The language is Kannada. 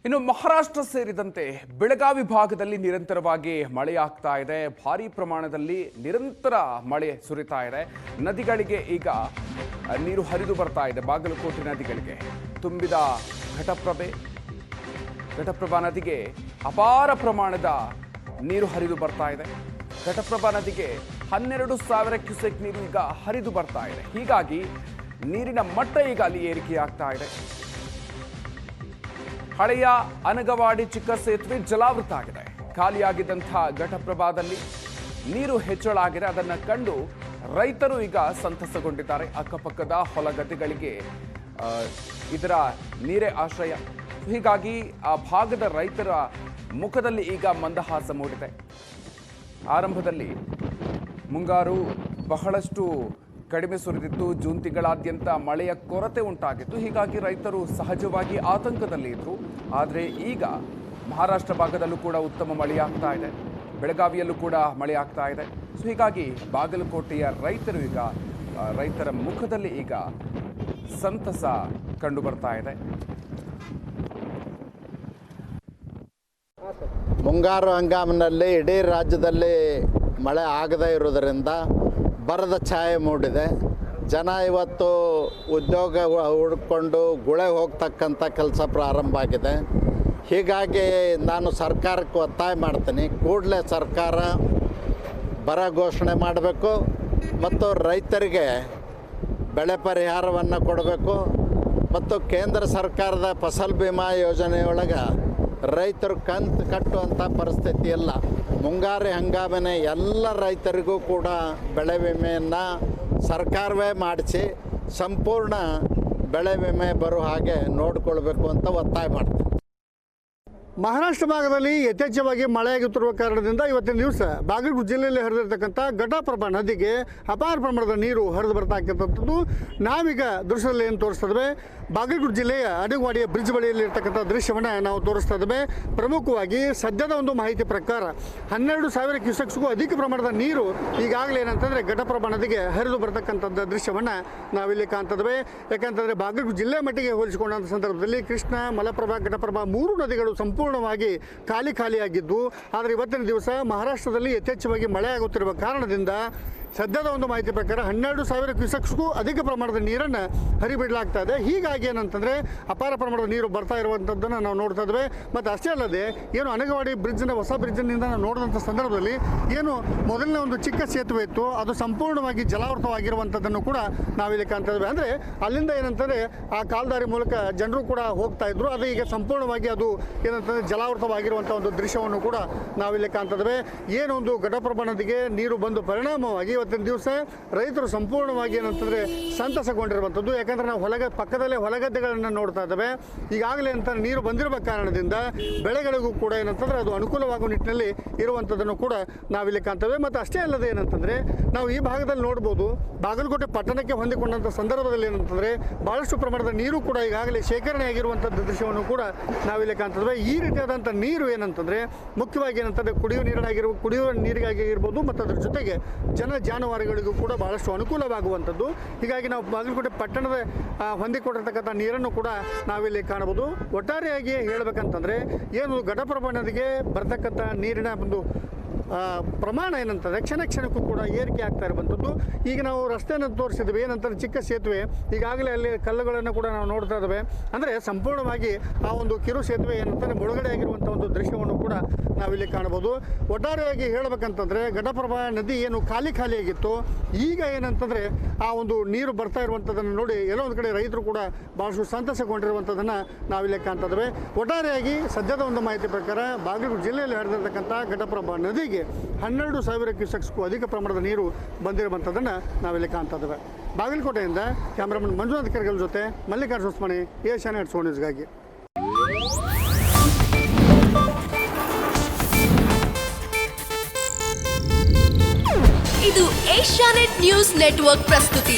ಇನ್ನು ಮಹಾರಾಷ್ಟ್ರ ಸೇರಿದಂತೆ ಬೆಳಗಾವಿ ಭಾಗದಲ್ಲಿ ನಿರಂತರವಾಗಿ ಮಳೆಯಾಗ್ತಾ ಇದೆ. ಭಾರೀ ಪ್ರಮಾಣದಲ್ಲಿ ನಿರಂತರ ಮಳೆ ಸುರಿತಾ ಇದೆ. ನದಿಗಳಿಗೆ ಈಗ ನೀರು ಹರಿದು ಬರ್ತಾ ಇದೆ. ಬಾಗಲಕೋಟೆ ನದಿಗಳಿಗೆ ತುಂಬಿದ ಘಟಪ್ರಭಾ ನದಿಗೆ ಅಪಾರ ಪ್ರಮಾಣದ ನೀರು ಹರಿದು ಬರ್ತಾ ಇದೆ. ಘಟಪ್ರಭಾ ನದಿಗೆ 12,000 ಕ್ಯೂಸೆಕ್ ನೀರು ಈಗ ಹರಿದು ಬರ್ತಾ ಇದೆ. ಹೀಗಾಗಿ ನೀರಿನ ಮಟ್ಟ ಈಗ ಅಲ್ಲಿ ಏರಿಕೆಯಾಗ್ತಾ ಇದೆ. ಹಳೆಯ ಅನಗವಾಡಿ ಚಿಕ್ಕ ಸೇತುವೆ ಜಲಾವೃತ ಆಗಿದೆ. ಖಾಲಿಯಾಗಿದ್ದಂತಹ ಘಟಪ್ರಭಾದಲ್ಲಿ ನೀರು ಹೆಚ್ಚಳ ಆಗಿದೆ. ಅದನ್ನು ಕಂಡು ರೈತರು ಈಗ ಸಂತಸಗೊಂಡಿದ್ದಾರೆ. ಅಕ್ಕಪಕ್ಕದ ಹೊಲಗದ್ದೆಗಳಿಗೆ ಇದರ ನೀರೇ ಆಶ್ರಯ. ಹೀಗಾಗಿ ಆ ಭಾಗದ ರೈತರ ಮುಖದಲ್ಲಿ ಈಗ ಮಂದಹಾಸ ಮೂಡಿದೆ. ಆರಂಭದಲ್ಲಿ ಮುಂಗಾರು ಬಹಳಷ್ಟು ಕಡಿಮೆ ಸುರಿದಿತ್ತು. ಜೂನ್ ತಿಂಗಳಾದ್ಯಂತ ಮಳೆಯ ಕೊರತೆ ಉಂಟಾಗಿತ್ತು. ಹೀಗಾಗಿ ರೈತರು ಸಹಜವಾಗಿ ಆತಂಕದಲ್ಲಿ ಇದ್ರು. ಆದರೆ ಈಗ ಮಹಾರಾಷ್ಟ್ರ ಭಾಗದಲ್ಲೂ ಕೂಡ ಉತ್ತಮ ಮಳೆಯಾಗ್ತಾ ಇದೆ. ಬೆಳಗಾವಿಯಲ್ಲೂ ಕೂಡ ಮಳೆಯಾಗ್ತಾ ಇದೆ. ಸೊ ಹೀಗಾಗಿ ಬಾಗಲಕೋಟೆಯ ರೈತರು ಈಗ ರೈತರ ಮುಖದಲ್ಲಿ ಈಗ ಸಂತಸ ಕಂಡು ಬರ್ತಾ ಇದೆ. ಮುಂಗಾರು ಹಂಗಾಮಿನಲ್ಲಿ ಇಡೀ ರಾಜ್ಯದಲ್ಲಿ ಮಳೆ ಆಗದೇ ಇರೋದರಿಂದ ಬರದ ಛಾಯೆ ಮೂಡಿದೆ. ಜನ ಇವತ್ತು ಉದ್ಯೋಗ ಹುಡ್ಕೊಂಡು ಗುಳೆ ಹೋಗ್ತಕ್ಕಂಥ ಕೆಲಸ ಪ್ರಾರಂಭ ಆಗಿದೆ. ಹೀಗಾಗಿ ನಾನು ಸರ್ಕಾರಕ್ಕೆ ಒತ್ತಾಯ ಮಾಡ್ತೀನಿ, ಕೂಡಲೇ ಸರ್ಕಾರ ಬರ ಘೋಷಣೆ ಮಾಡಬೇಕು ಮತ್ತು ರೈತರಿಗೆ ಬೆಳೆ ಪರಿಹಾರವನ್ನು ಕೊಡಬೇಕು ಮತ್ತು ಕೇಂದ್ರ ಸರ್ಕಾರದ ಫಸಲ್ ಬಿಮಾ ಯೋಜನೆಯೊಳಗೆ ರೈತರು ಕಂತು ಕಟ್ಟುವಂಥ ಪರಿಸ್ಥಿತಿ ಇಲ್ಲ. ಮುಂಗಾರು ಹಂಗಾಮಿನ ಎಲ್ಲ ರೈತರಿಗೂ ಕೂಡ ಬೆಳೆ ವಿಮೆಯನ್ನು ಸರ್ಕಾರವೇ ಮಾಡಿಸಿ ಸಂಪೂರ್ಣ ಬೆಳೆ ವಿಮೆ ಬರೋ ಹಾಗೆ ನೋಡಿಕೊಳ್ಬೇಕು ಅಂತ ಒತ್ತಾಯ ಮಾಡ್ತೀನಿ. ಮಹಾರಾಷ್ಟ್ರ ಭಾಗದಲ್ಲಿ ಯಥೇಚ್ಛವಾಗಿ ಮಳೆಯಾಗುತ್ತಿರುವ ಕಾರಣದಿಂದ ಇವತ್ತಿನ ದಿವಸ ಬಾಗಲಕೋಟೆ ಜಿಲ್ಲೆಯಲ್ಲಿ ಹರಿದಿರ್ತಕ್ಕಂಥ ಘಟಪ್ರಭಾ ನದಿಗೆ ಅಪಾರ ಪ್ರಮಾಣದ ನೀರು ಹರಿದು ಬರ್ತಾ ಇರ್ತಕ್ಕಂಥದ್ದು ನಾವೀಗ ದೃಶ್ಯದಲ್ಲಿ ಏನು ತೋರಿಸ್ತಾ ಇದ್ದೇವೆ. ಬಾಗಲಕೋಟೆ ಜಿಲ್ಲೆಯ ಅಡಗವಾಡಿಯ ಬ್ರಿಡ್ಜ್ ಬಳಿಯಲ್ಲಿ ಇರ್ತಕ್ಕಂಥ ದೃಶ್ಯವನ್ನು ನಾವು ತೋರಿಸ್ತಾ ಇದ್ದೇವೆ. ಪ್ರಮುಖವಾಗಿ ಸದ್ಯದ ಒಂದು ಮಾಹಿತಿ ಪ್ರಕಾರ 12,000 ಕ್ಯೂಸೆಕ್ಸ್ಗೂ ಅಧಿಕ ಪ್ರಮಾಣದ ನೀರು ಈಗಾಗಲೇ ಏನಂತಂದರೆ ಘಟಪ್ರಭಾ ನದಿಗೆ ಹರಿದು ಬರ್ತಕ್ಕಂಥದ್ದು ದೃಶ್ಯವನ್ನು ನಾವಿಲ್ಲಿ ಕಾಣ್ತಿದ್ದೇವೆ. ಯಾಕಂತಂದರೆ ಬಾಗಲಕೋಟೆ ಜಿಲ್ಲೆ ಮಟ್ಟಿಗೆ ಹೋಲಿಸಿಕೊಂಡಂಥ ಸಂದರ್ಭದಲ್ಲಿ ಕೃಷ್ಣ, ಮಲಪ್ರಭಾ, ಘಟಪ್ರಭಾ ಮೂರು ನದಿಗಳು ಸಂಪೂರ್ಣವಾಗಿ ಖಾಲಿಯಾಗಿದ್ದು, ಆದರೆ ಇವತ್ತಿನ ದಿವಸ ಮಹಾರಾಷ್ಟ್ರದಲ್ಲಿ ಯಥೇಚ್ಛವಾಗಿ ಮಳೆ ಆಗುತ್ತಿರುವ ಕಾರಣದಿಂದ ಸದ್ಯದ ಒಂದು ಮಾಹಿತಿ ಪ್ರಕಾರ 12,000 ಕ್ಯೂಸೆಕ್ಸ್ಗೂ ಅಧಿಕ ಪ್ರಮಾಣದ ನೀರನ್ನು ಹರಿಬಿಡಲಾಗ್ತಾ ಇದೆ. ಹೀಗಾಗಿ ಏನಂತಂದರೆ ಅಪಾರ ಪ್ರಮಾಣದ ನೀರು ಬರ್ತಾ ಇರುವಂಥದ್ದನ್ನು ನಾವು ನೋಡ್ತಾ ಇದ್ದೇವೆ. ಮತ್ತು ಅಷ್ಟೇ ಅಲ್ಲದೆ ಏನು ಅನಗವಾಡಿ ಬ್ರಿಡ್ಜ್ನ ಹೊಸ ಬ್ರಿಡ್ಜ್ನಿಂದ ನಾವು ನೋಡಿದಂಥ ಸಂದರ್ಭದಲ್ಲಿ ಏನು ಮೊದಲನೇ ಒಂದು ಚಿಕ್ಕ ಸೇತುವೆ ಇತ್ತು, ಅದು ಸಂಪೂರ್ಣವಾಗಿ ಜಲಾವೃತವಾಗಿರುವಂಥದ್ದನ್ನು ಕೂಡ ನಾವಿಲ್ಲಿ ಕಾಣ್ತಾ ಇದ್ದೇವೆ. ಅಂದರೆ ಅಲ್ಲಿಂದ ಏನಂತಂದರೆ ಆ ಕಾಲ್ದಾರಿ ಮೂಲಕ ಜನರು ಕೂಡ ಹೋಗ್ತಾ ಇದ್ರು. ಅದು ಈಗ ಸಂಪೂರ್ಣವಾಗಿ ಅದು ಏನಂತಂದರೆ ಜಲಾವೃತವಾಗಿರುವಂಥ ಒಂದು ದೃಶ್ಯವನ್ನು ಕೂಡ ನಾವಿಲ್ಲಿ ಕಾಣ್ತಾ ಇದ್ದೇವೆ. ಏನೊಂದು ಘಟಪ್ರಭಾ ನದಿಗೆ ನೀರು ಬಂದು ಪರಿಣಾಮವಾಗಿ ಇವತ್ತಿನ ದಿವಸ ರೈತರು ಸಂಪೂರ್ಣವಾಗಿ ಏನಂತಂದರೆ ಸಂತಸಗೊಂಡಿರುವಂಥದ್ದು. ಯಾಕಂದರೆ ನಾವು ಪಕ್ಕದಲ್ಲೇ ಹೊಲಗದ್ದೆಗಳನ್ನು ನೋಡ್ತಾ ಇದ್ದೇವೆ. ಈಗಾಗಲೇ ಅಂತ ನೀರು ಬಂದಿರುವ ಕಾರಣದಿಂದ ಬೆಳೆಗಳಿಗೂ ಕೂಡ ಏನಂತಂದರೆ ಅದು ಅನುಕೂಲವಾಗುವ ನಿಟ್ಟಿನಲ್ಲಿ ಇರುವಂಥದ್ದನ್ನು ಕೂಡ ನಾವಿಲ್ಲಿ ಕಾಣ್ತೇವೆ. ಮತ್ತು ಅಷ್ಟೇ ಅಲ್ಲದೆ ಏನಂತಂದರೆ ನಾವು ಈ ಭಾಗದಲ್ಲಿ ನೋಡ್ಬೋದು, ಬಾಗಲಕೋಟೆ ಪಟ್ಟಣಕ್ಕೆ ಹೊಂದಿಕೊಂಡಂಥ ಸಂದರ್ಭದಲ್ಲಿ ಏನಂತಂದರೆ ಭಾಳಷ್ಟು ಪ್ರಮಾಣದ ನೀರು ಕೂಡ ಈಗಾಗಲೇ ಶೇಖರಣೆ ಆಗಿರುವಂಥದ್ದು ದೃಶ್ಯವನ್ನು ಕೂಡ ನಾವಿಲ್ಲಿ ಕಾಣ್ತೇವೆ. ಈ ರೀತಿಯಾದಂಥ ನೀರು ಏನಂತಂದರೆ ಮುಖ್ಯವಾಗಿ ಏನಂತಂದರೆ ಕುಡಿಯುವ ನೀರಿಗಾಗಿರ್ಬೋದು ಮತ್ತು ಅದರ ಜೊತೆಗೆ ಜಾನುವಾರುಗಳಿಗೂ ಕೂಡ ಬಹಳಷ್ಟು ಅನುಕೂಲವಾಗುವಂಥದ್ದು. ಹೀಗಾಗಿ ನಾವು ಬಾಗಲಕೋಟೆ ಪಟ್ಟಣದ ಹೊಂದಿಕೊಂಡಿರ್ತಕ್ಕಂಥ ನೀರನ್ನು ಕೂಡ ನಾವಿಲ್ಲಿ ಕಾಣಬಹುದು. ಒಟ್ಟಾರೆಯಾಗಿ ಹೇಳಬೇಕಂತಂದರೆ ಏನು ಘಟಪ್ರಭಾ ನದಿಗೆ ಬರ್ತಕ್ಕಂಥ ನೀರಿನ ಒಂದು ಪ್ರಮಾಣ ಏನಂತಂದರೆ ಕ್ಷಣಕ್ಕೂ ಕೂಡ ಏರಿಕೆ ಆಗ್ತಾ ಇರುವಂಥದ್ದು. ಈಗ ನಾವು ರಸ್ತೆಯನ್ನು ತೋರಿಸಿದ್ವಿ, ಏನಂತಾರೆ ಚಿಕ್ಕ ಸೇತುವೆ ಈಗಾಗಲೇ ಅಲ್ಲಿ ಕಲ್ಲುಗಳನ್ನು ಕೂಡ ನಾವು ನೋಡ್ತಾ ಇದ್ದೇವೆ. ಅಂದರೆ ಸಂಪೂರ್ಣವಾಗಿ ಆ ಒಂದು ಕಿರು ಸೇತುವೆ ಏನಂತಾರೆ ಮುಳುಗಡೆ ಆಗಿರುವಂಥ ಒಂದು ದೃಶ್ಯವನ್ನು ಕೂಡ ನಾವಿಲ್ಲಿ ಕಾಣಬಹುದು. ಒಟ್ಟಾರೆಯಾಗಿ ಹೇಳಬೇಕಂತಂದರೆ ಘಟಪ್ರಭಾ ನದಿ ಏನು ಖಾಲಿಯಾಗಿತ್ತು, ಈಗ ಏನಂತಂದರೆ ಆ ಒಂದು ನೀರು ಬರ್ತಾ ಇರುವಂಥದ್ದನ್ನು ನೋಡಿ ಎಲ್ಲೋ ಒಂದು ಕಡೆ ರೈತರು ಕೂಡ ಭಾಳಷ್ಟು ಸಂತಸಗೊಂಡಿರುವಂಥದ್ದನ್ನು ನಾವಿಲ್ಲಿ ಕಾಣ್ತಾ ಇದ್ದೇವೆ. ಒಟ್ಟಾರೆಯಾಗಿ ಸದ್ಯದ ಒಂದು ಮಾಹಿತಿ ಪ್ರಕಾರ ಬಾಗಲಕೋಟೆ ಜಿಲ್ಲೆಯಲ್ಲಿ ಹರಿದಿರ್ತಕ್ಕಂಥ ಘಟಪ್ರಭಾ ನದಿಗೆ 12,000 ಕ್ಯೂಸೆಕ್ಸ್ಗೂ ಅಧಿಕ ಪ್ರಮಾಣದ ನೀರು ಬಂದಿರುವಂಥದ್ದನ್ನು ನಾವಿಲ್ಲಿ ಕಾಣ್ತಾ ಇದ್ದೇವೆ. ಬಾಗಲಕೋಟೆಯಿಂದ ಕ್ಯಾಮ್ರಾಮನ್ ಮಂಜುನಾಥ್ ಕರ್ಗಲ್ ಜೊತೆ ಮಲ್ಲಿಕಾರ್ಜುನ ಸ್ಮಣಿ, ಏಷ್ಯಾನೆಟ್ ನ್ಯೂಸ್ಗಾಗಿ. ಇದು ಏಷ್ಯಾನೆಟ್ ನ್ಯೂಸ್ ನೆಟ್ವರ್ಕ್ ಪ್ರಸ್ತುತಿ.